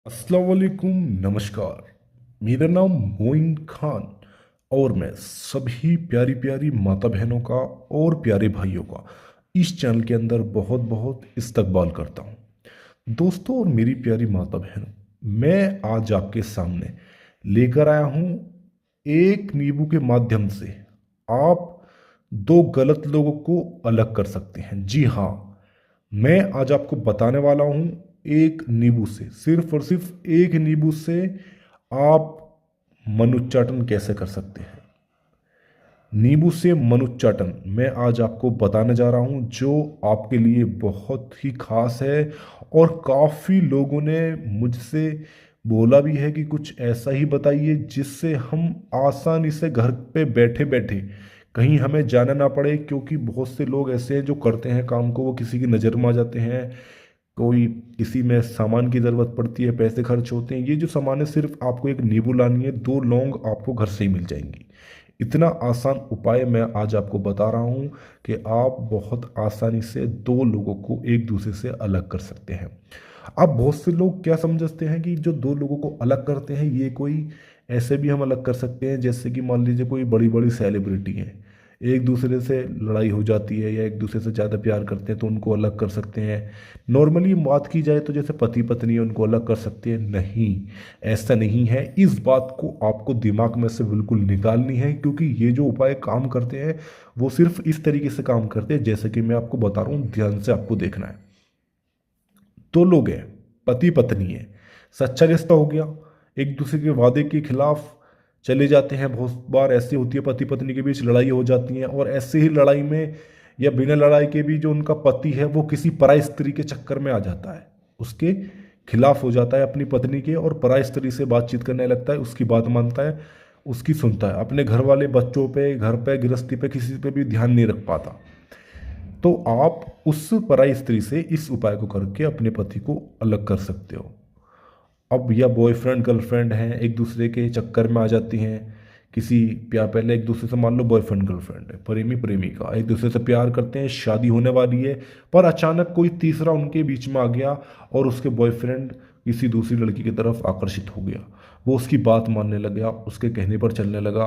अस्सलाम वालेकुम, नमस्कार। मेरा नाम मोइन खान और मैं सभी प्यारी प्यारी माता बहनों का और प्यारे भाइयों का इस चैनल के अंदर बहुत बहुत इस्तकबाल करता हूँ। दोस्तों और मेरी प्यारी माता बहनों, मैं आज आपके सामने लेकर आया हूँ एक नींबू के माध्यम से आप दो गलत लोगों को अलग कर सकते हैं। जी हाँ, मैं आज आपको बताने वाला हूं एक नींबू से, सिर्फ और सिर्फ एक नींबू से आप मनुच्चाटन कैसे कर सकते हैं। नींबू से मनुच्चाटन मैं आज आपको बताने जा रहा हूं, जो आपके लिए बहुत ही खास है। और काफ़ी लोगों ने मुझसे बोला भी है कि कुछ ऐसा ही बताइए जिससे हम आसानी से घर पे बैठे बैठे कहीं हमें जाना ना पड़े, क्योंकि बहुत से लोग ऐसे हैं जो करते हैं काम को, वो किसी की नज़र में आ जाते हैं। कोई किसी में सामान की ज़रूरत पड़ती है, पैसे खर्च होते हैं। ये जो सामान है, सिर्फ आपको एक नींबू लानी है, दो लौंग आपको घर से ही मिल जाएंगी। इतना आसान उपाय मैं आज आपको बता रहा हूँ कि आप बहुत आसानी से दो लोगों को एक दूसरे से अलग कर सकते हैं। अब बहुत से लोग क्या समझते हैं कि जो दो लोगों को अलग करते हैं, ये कोई ऐसे भी हम अलग कर सकते हैं जैसे कि मान लीजिए कोई बड़ी बड़ी सेलिब्रिटी है, एक दूसरे से लड़ाई हो जाती है या एक दूसरे से ज़्यादा प्यार करते हैं तो उनको अलग कर सकते हैं। नॉर्मली बात की जाए तो जैसे पति पत्नी है उनको अलग कर सकते हैं, नहीं, ऐसा नहीं है। इस बात को आपको दिमाग में से बिल्कुल निकालनी है, क्योंकि ये जो उपाय काम करते हैं वो सिर्फ इस तरीके से काम करते हैं जैसे कि मैं आपको बता रहा हूँ। ध्यान से आपको देखना है। दो लोग हैं, पति पत्नी है, सच्चा रिश्ता हो गया, एक दूसरे के वादे के खिलाफ चले जाते हैं। बहुत बार ऐसी होती है, पति पत्नी के बीच लड़ाई हो जाती है, और ऐसे ही लड़ाई में या बिना लड़ाई के भी जो उनका पति है वो किसी पराई स्त्री के चक्कर में आ जाता है, उसके खिलाफ हो जाता है अपनी पत्नी के, और पराई स्त्री से बातचीत करने लगता है, उसकी बात मानता है, उसकी सुनता है, अपने घर वाले बच्चों पे, घर पे, गृहस्थी पे, किसी पे भी ध्यान नहीं रख पाता। तो आप उस पराई स्त्री से इस उपाय को करके अपने पति को अलग कर सकते हो। अब या बॉयफ्रेंड गर्लफ्रेंड हैं, एक दूसरे के चक्कर में आ जाती हैं, किसी प्यार, पहले एक दूसरे से मान लो बॉयफ्रेंड गर्लफ्रेंड है, प्रेमी प्रेमिका एक दूसरे से प्यार करते हैं, शादी होने वाली है, पर अचानक कोई तीसरा उनके बीच में आ गया और उसके बॉयफ्रेंड किसी दूसरी लड़की की तरफ आकर्षित हो गया, वो उसकी बात मानने लग गया, उसके कहने पर चलने लगा।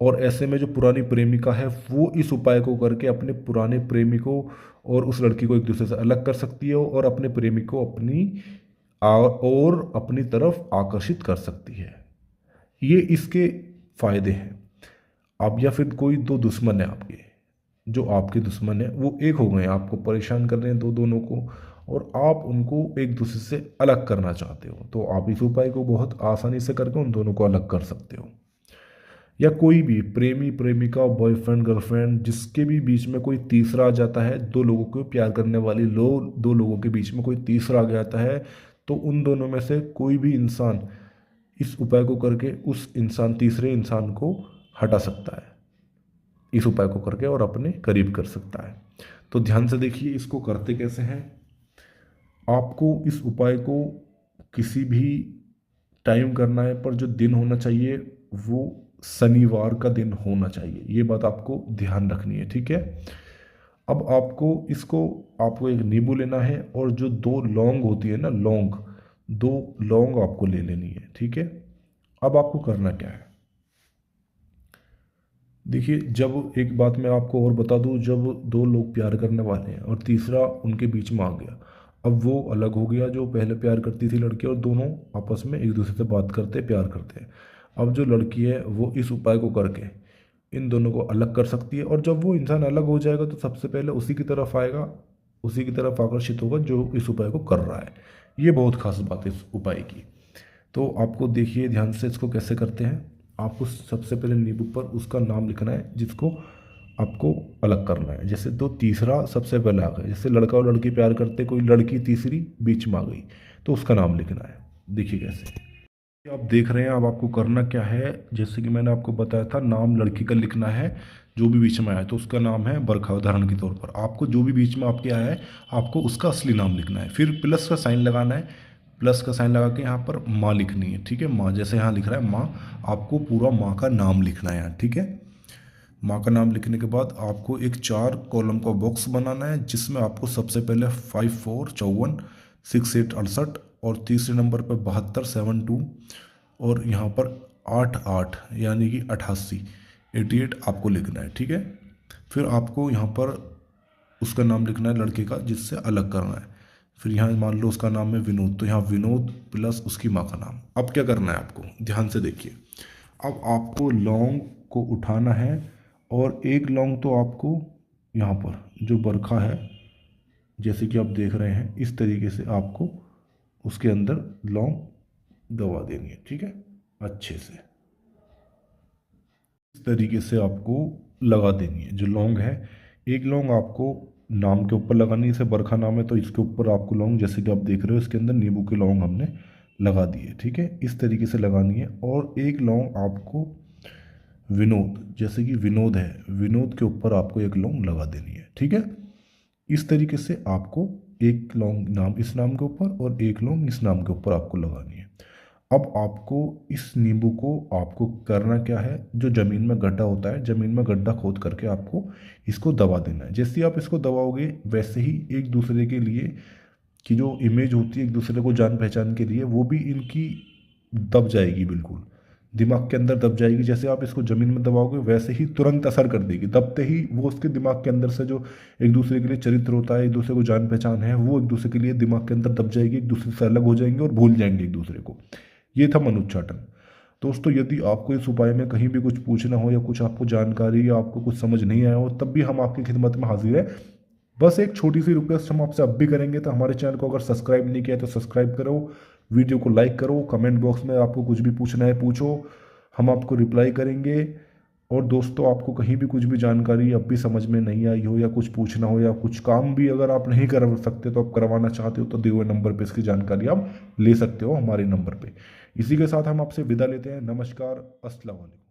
और ऐसे में जो पुरानी प्रेमिका है वो इस उपाय को करके अपने पुराने प्रेमी को और उस लड़की को एक दूसरे से अलग कर सकती है, और अपने प्रेमी को और अपनी तरफ आकर्षित कर सकती है। ये इसके फायदे हैं। अब या फिर कोई दो दुश्मन है आपके, जो आपके दुश्मन है वो एक हो गए हैं, आपको परेशान कर रहे हैं दो दोनों को, और आप उनको एक दूसरे से अलग करना चाहते हो, तो आप इस उपाय को बहुत आसानी से करके उन दोनों को अलग कर सकते हो। या कोई भी प्रेमी प्रेमिका, बॉयफ्रेंड गर्लफ्रेंड, जिसके भी बीच में कोई तीसरा आ जाता है, दो लोगों को प्यार करने वाली दो लोगों के बीच में कोई तीसरा आ जाता है, तो उन दोनों में से कोई भी इंसान इस उपाय को करके उस इंसान, तीसरे इंसान को हटा सकता है, इस उपाय को करके, और अपने करीब कर सकता है। तो ध्यान से देखिए इसको करते कैसे हैं। आपको इस उपाय को किसी भी टाइम करना है, पर जो दिन होना चाहिए वो शनिवार का दिन होना चाहिए, ये बात आपको ध्यान रखनी है, ठीक है। अब आपको एक नींबू लेना है, और जो दो लौंग होती है ना, दो लौंग आपको ले लेनी है, ठीक है। अब आपको करना क्या है, देखिए, जब एक बात मैं आपको और बता दूं, जब दो लोग प्यार करने वाले हैं और तीसरा उनके बीच में आ गया, अब वो अलग हो गया, जो पहले प्यार करती थी लड़की, और दोनों आपस में एक दूसरे से बात करते, प्यार करते हैं। अब जो लड़की है वो इस उपाय को करके इन दोनों को अलग कर सकती है, और जब वो इंसान अलग हो जाएगा तो सबसे पहले उसी की तरफ आएगा, उसी की तरफ आकर्षित होगा जो इस उपाय को कर रहा है। ये बहुत खास बात है इस उपाय की। तो आपको देखिए ध्यान से इसको कैसे करते हैं। आपको सबसे पहले नींबू पर उसका नाम लिखना है जिसको आपको अलग करना है। जैसे तो तीसरा सबसे पहले आ गया, जैसे लड़का और लड़की प्यार करते, कोई लड़की तीसरी बीच में आ गई, तो उसका नाम लिखना है। देखिए कैसे आप देख रहे हैं। अब आपको करना क्या है, जैसे कि मैंने आपको बताया था, नाम लड़की का लिखना है, जो भी बीच में आया तो उसका नाम है बरखा, उदाहरण के तौर पर आपको जो भी बीच में आपके आया है आपको उसका असली नाम लिखना है। फिर प्लस का साइन लगाना है, प्लस का साइन लगा के यहाँ पर माँ लिखनी है, ठीक है। माँ जैसे यहाँ लिख रहा है माँ, आपको पूरा माँ का नाम लिखना है यहाँ, ठीक है। माँ का नाम लिखने के बाद आपको एक 4 कॉलम का बॉक्स बनाना है, जिसमें आपको सबसे पहले 5 4 54 6 8 68 और तीसरे नंबर पर 7272 और यहाँ पर 88 यानी कि 88 आपको लिखना है, ठीक है। फिर आपको यहाँ पर उसका नाम लिखना है लड़के का जिससे अलग करना है। फिर यहाँ मान लो उसका नाम है विनोद, तो यहाँ विनोद प्लस उसकी माँ का नाम। अब क्या करना है आपको, ध्यान से देखिए। अब आपको लौंग को उठाना है और एक लौंग तो आपको यहाँ पर जो बरखा है, जैसे कि आप देख रहे हैं, इस तरीके से आपको उसके अंदर लौंग दबा देनी है, ठीक है, अच्छे से इस तरीके से आपको लगा देनी है। जो लौंग है, एक लौंग आपको नाम के ऊपर लगानी है, जैसे बरखा नाम है तो इसके ऊपर आपको लौंग, जैसे कि आप देख रहे हो इसके अंदर नींबू के लौंग हमने लगा दिए, ठीक है, इस तरीके से लगानी है। और एक लौंग आपको विनोद, जैसे कि विनोद है, विनोद के ऊपर आपको एक लौंग लगा देनी है, ठीक है। इस तरीके से आपको एक लौंग नाम इस नाम के ऊपर और एक लौंग इस नाम के ऊपर आपको लगानी है। अब आपको इस नींबू को आपको करना क्या है, जो ज़मीन में गड्ढा होता है, ज़मीन में गड्ढा खोद करके आपको इसको दबा देना है। जैसे ही आप इसको दबाओगे वैसे ही एक दूसरे के लिए की जो इमेज होती है, एक दूसरे को जान पहचान के लिए, वो भी इनकी दब जाएगी, बिल्कुल दिमाग के अंदर दब जाएगी। जैसे आप इसको ज़मीन में दबाओगे वैसे ही तुरंत असर कर देगी, दबते ही वो उसके दिमाग के अंदर से जो एक दूसरे के लिए चरित्र होता है, एक दूसरे को जान पहचान है, वो एक दूसरे के लिए दिमाग के अंदर दब जाएगी, एक दूसरे से अलग हो जाएंगे और भूल जाएंगे एक दूसरे को। ये था मनोच्चाटन। दोस्तों, यदि आपको इस उपाय में कहीं भी कुछ पूछना हो या कुछ आपको जानकारी या आपको कुछ समझ नहीं आया हो, तब भी हम आपकी खिदमत में हाजिर है। बस एक छोटी सी रिक्वेस्ट हम आपसे अब भी करेंगे, तो हमारे चैनल को अगर सब्सक्राइब नहीं किया तो सब्सक्राइब करो, वीडियो को लाइक करो, कमेंट बॉक्स में आपको कुछ भी पूछना है पूछो, हम आपको रिप्लाई करेंगे। और दोस्तों, आपको कहीं भी कुछ भी जानकारी अब भी समझ में नहीं आई हो या कुछ पूछना हो या कुछ काम भी अगर आप नहीं कर सकते तो आप करवाना चाहते हो, तो दिए हुए नंबर पे इसकी जानकारी आप ले सकते हो हमारे नंबर पे। इसी के साथ हम आपसे विदा लेते हैं। नमस्कार, अस्सलाम वालेकुम।